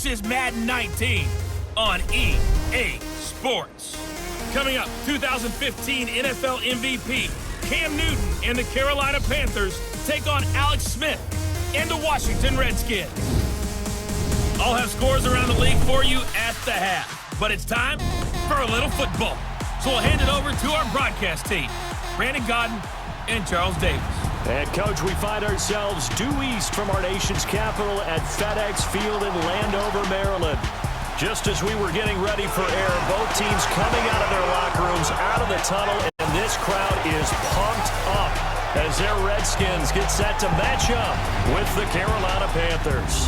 is Madden 19 on EA Sports. Coming up, 2015 NFL MVP Cam Newton and the Carolina Panthers take on Alex Smith and the Washington Redskins. I'll have scores around the league for you at the half, but it's time for a little football. So we'll hand it over to our broadcast team, Brandon Godden and Charles Davis. And, Coach, we find ourselves due east from our nation's capital at FedEx Field in Landover, Maryland. Just as we were getting ready for air, both teams coming out of their locker rooms, out of the tunnel, and this crowd is pumped up as their Redskins get set to match up with the Carolina Panthers.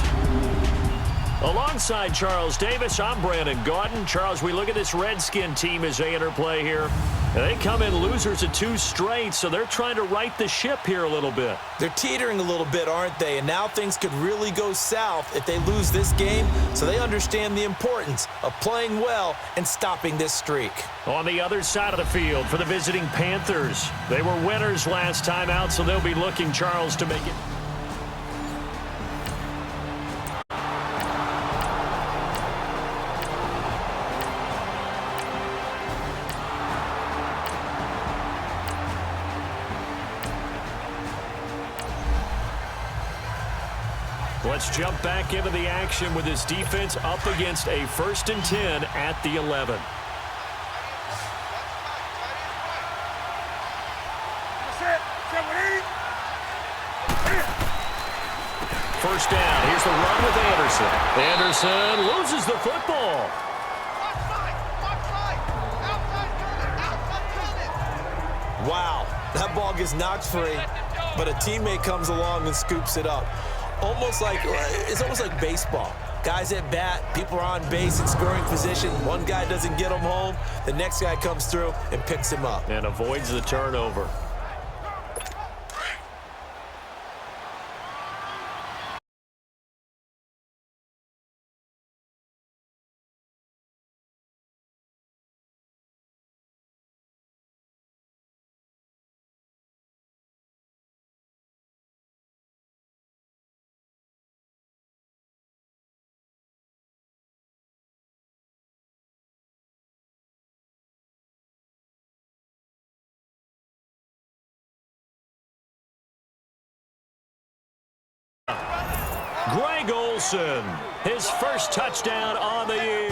Alongside Charles Davis, I'm Brandon Godden. Charles, we look at this Redskin team as they enter play here. And they come in losers of 2 straight, so they're trying to right the ship here a little bit. They're teetering a little bit, aren't they? And now things could really go south if they lose this game, so they understand the importance of playing well and stopping this streak. On the other side of the field for the visiting Panthers, they were winners last time out, so they'll be looking, Charles, to make it. Let's jump back into the action with this defense up against a 1st and 10 at the 11. First down. Here's the run with Anderson. Anderson loses the football. Wow, that ball gets knocked free, but a teammate comes along and scoops it up. It's almost like baseball. Guys at bat, people are on base in scoring position. One guy doesn't get him home. The next guy comes through and picks him up. And avoids the turnover. Greg Olsen, his first touchdown on the year.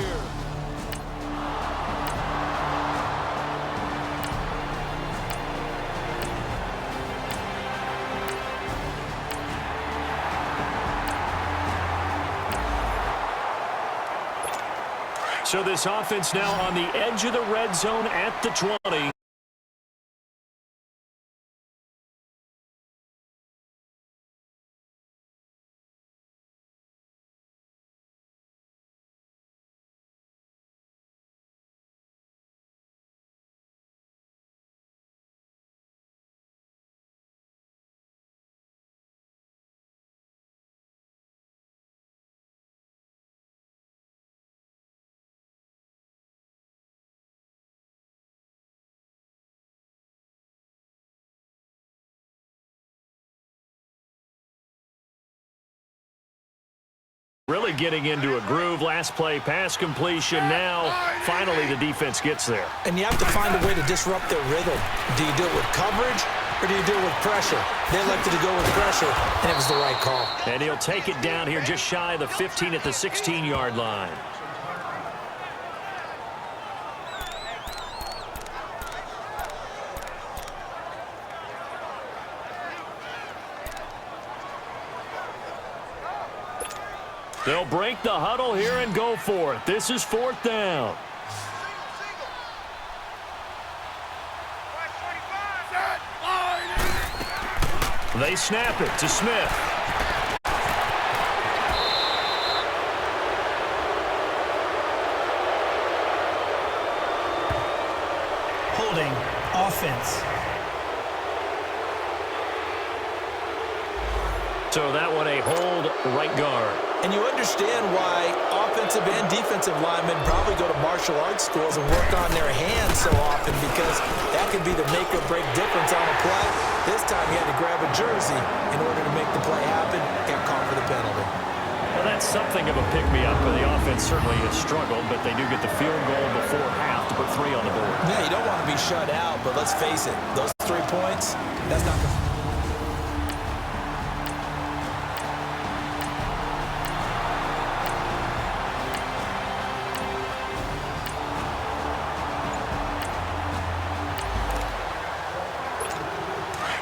So this offense now on the edge of the red zone at the 20. Really getting into a groove. Last play, pass completion. Now, finally, the defense gets there. And you have to find a way to disrupt their rhythm. Do you do it with coverage or do you do it with pressure? They elected to go with pressure, and it was the right call. And he'll take it down here just shy of the 15 at the 16-yard line. They'll break the huddle here and go for it. This is 4th down. They snap it to Smith. Holding offense. So that one a hold right guard. And you understand why offensive and defensive linemen probably go to martial arts schools and work on their hands so often, because that could be the make or break difference on a play. This time he had to grab a jersey in order to make the play happen. Got caught for the penalty. Well, that's something of a pick-me-up. The offense certainly has struggled, but they do get the field goal before half to put 3 on the board. Yeah, you don't want to be shut out, but let's face it, those 3 points, that's not going to...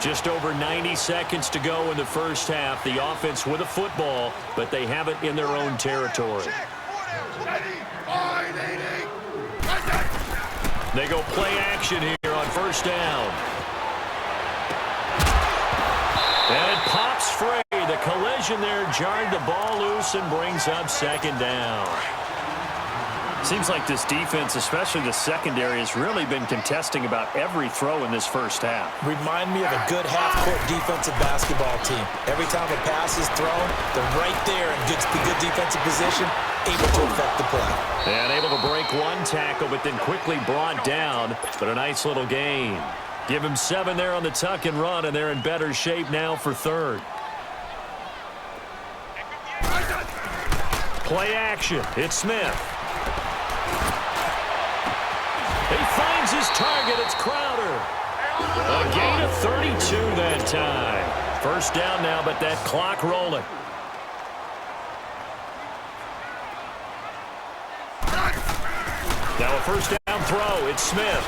Just over 90 seconds to go in the first half. The offense with a football, but they have it in their own territory. They go play action here on first down. And it pops free. The collision there jarred the ball loose and brings up second down. Seems like this defense, especially the secondary, has really been contesting about every throw in this first half. Remind me of a good half-court defensive basketball team. Every time a pass is thrown, they're right there in the good defensive position, able to affect the play. And able to break one tackle, but then quickly brought down. But a nice little gain. Give him 7 there on the tuck and run, and they're in better shape now for third. Play action. It's Smith. He finds his target. It's Crowder. A gain of 32 that time. First down now, but that clock rolling. Now a first down throw. It's Smith.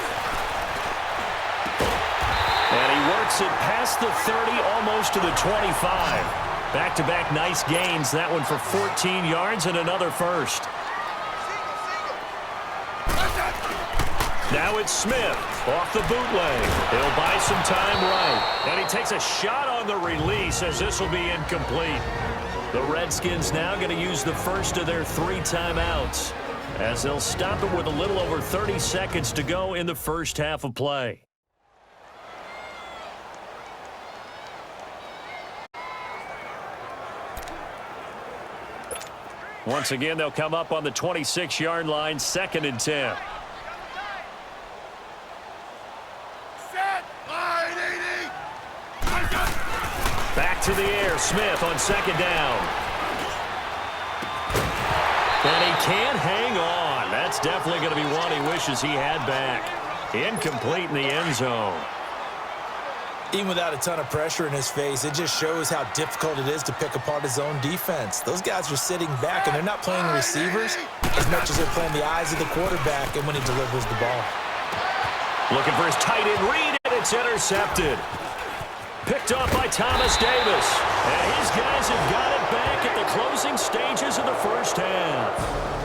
And he works it past the 30, almost to the 25. Back-to-back nice gains. That one for 14 yards and another first. Now it's Smith off the bootleg. He'll buy some time right. And he takes a shot on the release as this will be incomplete. The Redskins now going to use the first of their 3 timeouts as they'll stop it with a little over 30 seconds to go in the first half of play. Once again, they'll come up on the 26-yard line, 2nd and 10. Back to the air, Smith on 2nd down. And he can't hang on. That's definitely going to be one he wishes he had back. Incomplete in the end zone. Even without a ton of pressure in his face, it just shows how difficult it is to pick apart his own defense. Those guys are sitting back, and they're not playing receivers as much as they're playing the eyes of the quarterback and when he delivers the ball. Looking for his tight end read, and it's intercepted. Picked off by Thomas Davis. And his guys have got it back at the closing stages of the first half.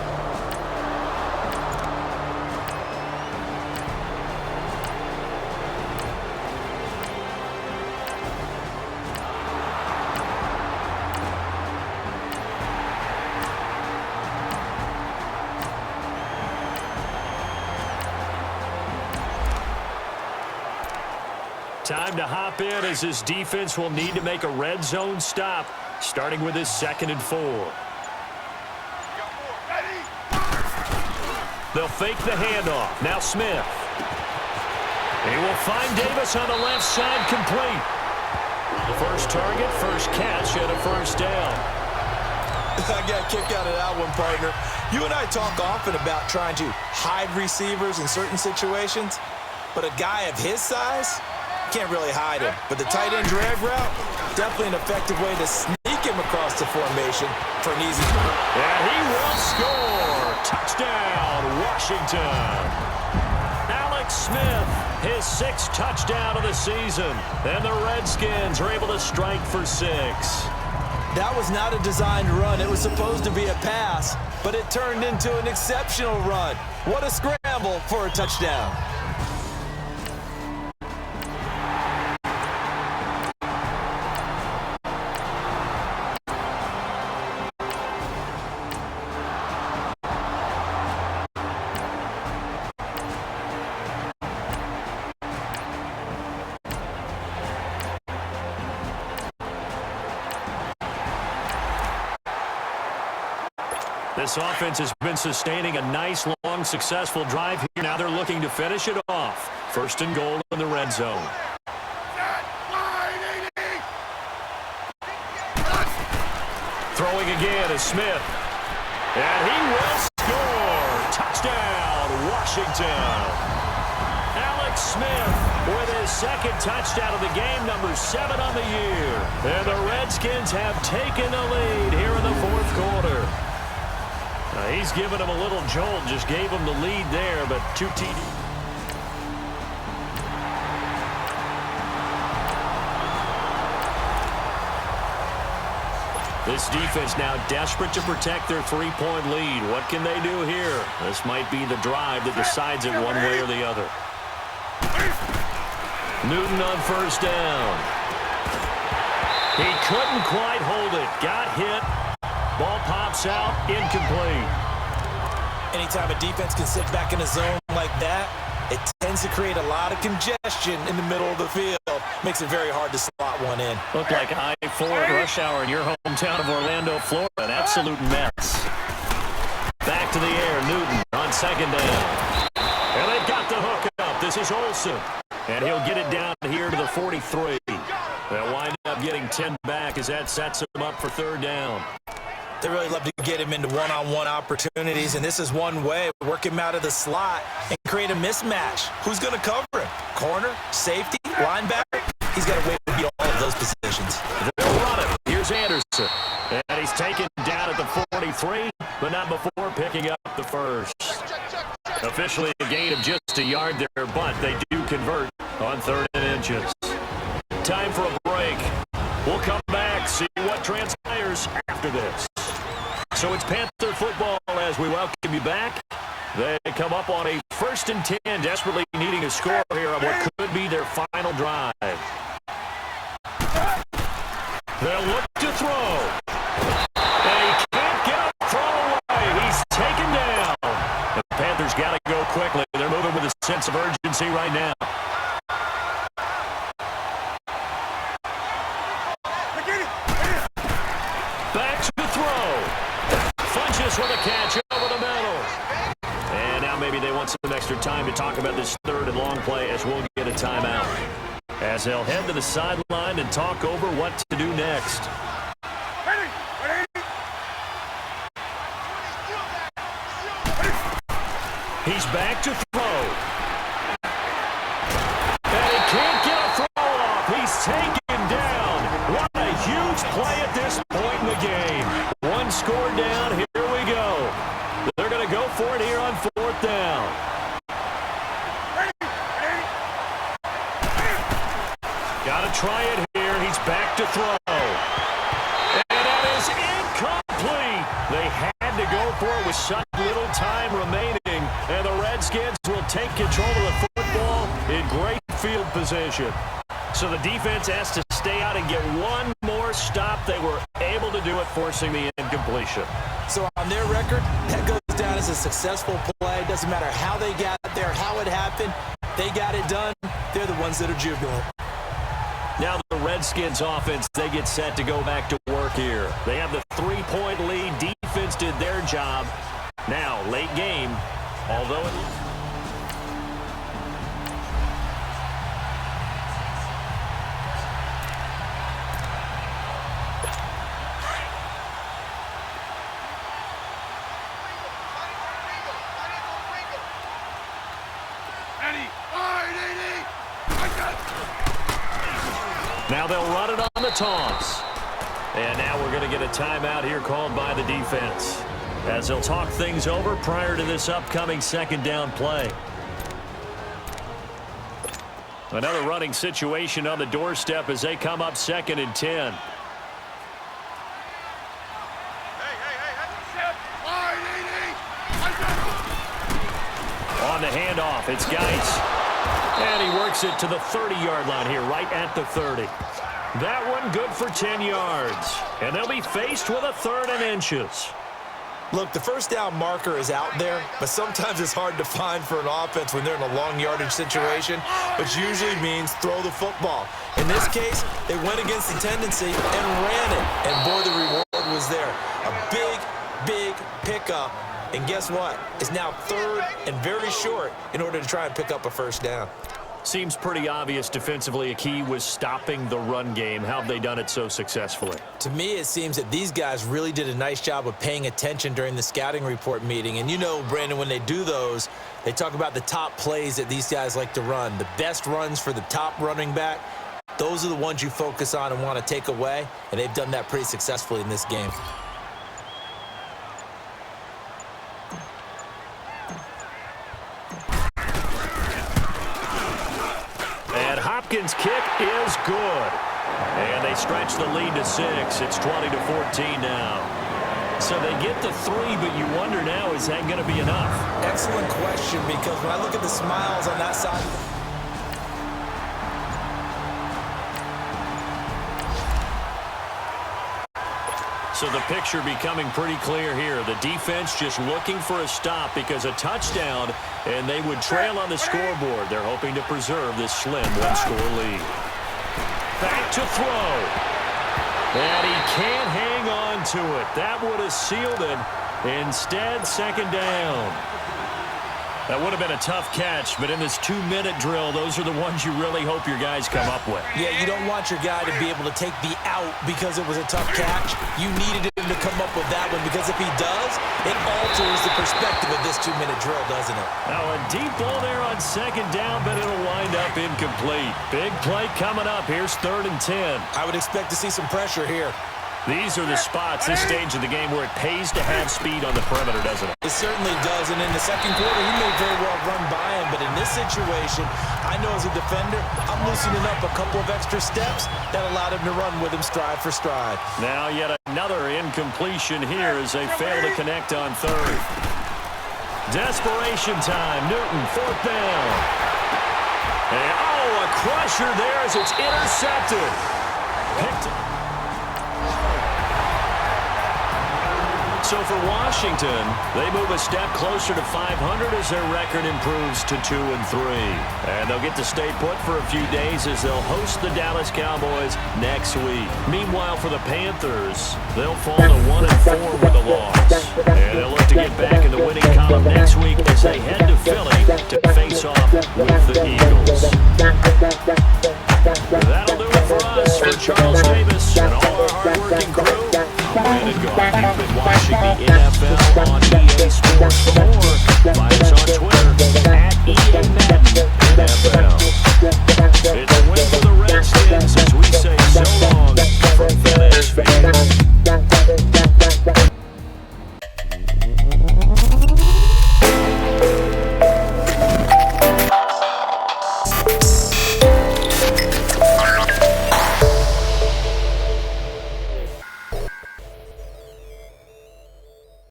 Time to hop in as this defense will need to make a red zone stop, starting with his 2nd and 4. They'll fake the handoff. Now Smith. He will find Davis on the left side, complete. First target, first catch, and a first down. I got a kick out of that one, partner. You and I talk often about trying to hide receivers in certain situations, but a guy of his size can't really hide him. But the tight end drag route, definitely an effective way to sneak him across the formation for an easy. And he will score. Touchdown, Washington. Alex Smith, his 6th touchdown of the season. And the Redskins are able to strike for 6. That was not a designed run. It was supposed to be a pass, but it turned into an exceptional run. What a scramble for a touchdown. This offense has been sustaining a nice, long, successful drive here. Now they're looking to finish it off. 1st and goal in the red zone. Throwing again is Smith. And he will score. Touchdown, Washington. Alex Smith with his second touchdown of the game, number 7 on the year. And the Redskins have taken the lead here in the fourth quarter. He's given him a little jolt, just gave him the lead there, but 2 TDs. This defense now desperate to protect their 3-point lead. What can they do here? This might be the drive that decides it one way or the other. Newton on first down. He couldn't quite hold it. Got hit. Ball pops out. Incomplete. Anytime a defense can sit back in a zone like that, it tends to create a lot of congestion in the middle of the field. Makes it very hard to slot one in. Looked like I-4 at rush hour in your hometown of Orlando, Florida. An absolute mess. Back to the air. Newton on second down. And they've got the hook up. This is Olsen. And he'll get it down here to the 43. They'll wind up getting 10 back as that sets him up for third down. They really love to get him into one-on-one opportunities, and this is one way. Work him out of the slot and create a mismatch. Who's going to cover him? Corner, safety, linebacker? He's got a way to beat all of those positions. They'll run it. Here's Anderson. And he's taken down at the 43, but not before picking up the first. Officially a gain of just a yard there, but they do convert on 3rd and inches. Time for a break. We'll come back, see what transpires after this. So it's Panther football as we welcome you back. They come up on a 1st and 10, desperately needing a score here on what could be their final drive. They'll look to throw. And he can't get a throw away. He's taken down. The Panthers got to go quickly. They're moving with a sense of urgency right now. Back to throw. Funches with a catch over the middle. And now maybe they want some extra time to talk about this 3rd and long play as we'll get a timeout. As they'll head to the sideline and talk over what to do next. He's back to throw. And he can't get a throw off. He's taken down. What a huge play at this point in the game. One score down. Here we go. They're going to go for it here on 4th down. Got to try it here. He's back to throw. And that is incomplete. They had to go for it with such little time remaining. And the Redskins will take control of the football in great field position. So the defense has to stay out and get one more stop. They were able to do it, forcing the incompletion. So on their record, that goes down as a successful play. Doesn't matter how they got there, how it happened. They got it done. They're the ones that are jubilant. Now the Redskins offense, they get set to go back to work here. They have the 3-point lead. Defense did their job. Now, late game, although it... Now they'll run it on the taunts. And now we're going to get a timeout here called by the defense, as they'll talk things over prior to this upcoming 2nd down play. Another running situation on the doorstep as they come up 2nd and 10. On the handoff, it's Geis. And he works it to the 30-yard line here, right at the 30. That one good for 10 yards. And they'll be faced with a 3rd and inches. Look, the 1st down marker is out there, but sometimes it's hard to find for an offense when they're in a long yardage situation, which usually means throw the football. In this case, they went against the tendency and ran it. And boy, the reward was there. A big, big pickup. And guess what? It's now 3rd and very short in order to try and pick up a 1st down. Seems pretty obvious defensively a key was stopping the run game. How have they done it so successfully? To me, it seems that these guys really did a nice job of paying attention during the scouting report meeting. And you know, Brandon, when they do those, they talk about the top plays that these guys like to run. The best runs for the top running back, those are the ones you focus on and want to take away. And they've done that pretty successfully in this game. Hopkins' kick is good. And they stretch the lead to 6. It's 20-14 now. So they get the 3, but you wonder now, is that going to be enough? Excellent question, because when I look at the smiles on that side, so the picture becoming pretty clear here. The defense just looking for a stop because a touchdown, and they would trail on the scoreboard. They're hoping to preserve this slim one-score lead. Back to throw. And he can't hang on to it. That would have sealed it. Instead, second down. That would have been a tough catch, but in this 2-minute drill, those are the ones you really hope your guys come up with. Yeah, you don't want your guy to be able to take the out because it was a tough catch. You needed him to come up with that one, because if he does, it alters the perspective of this 2-minute drill, doesn't it? Now a deep ball there on second down, but it'll wind up incomplete. Big play coming up. Here's 3rd and 10. I would expect to see some pressure here. These are the spots, this stage of the game, where it pays to have speed on the perimeter, doesn't it? It certainly does, and in the second quarter, he may very well run by him, but in this situation, I know as a defender, I'm loosening up a couple of extra steps that allowed him to run with him stride for stride. Now yet another incompletion here as they fail to connect on 3rd. Desperation time. Newton, 4th down. And, a crusher there as it's intercepted. Picked. So for Washington, they move a step closer to 500 as their record improves to 2-3. And they'll get to stay put for a few days as they'll host the Dallas Cowboys next week. Meanwhile, for the Panthers, they'll fall to 1-4 with a loss. And they'll look to get back in the winning column next week as they head to Philly to face off with the Eagles. That'll do it for us. For Charles Davis and all our hard-working crew, I'm Brandon Garth. You've been watching the NFL on EA Sports. For more, find us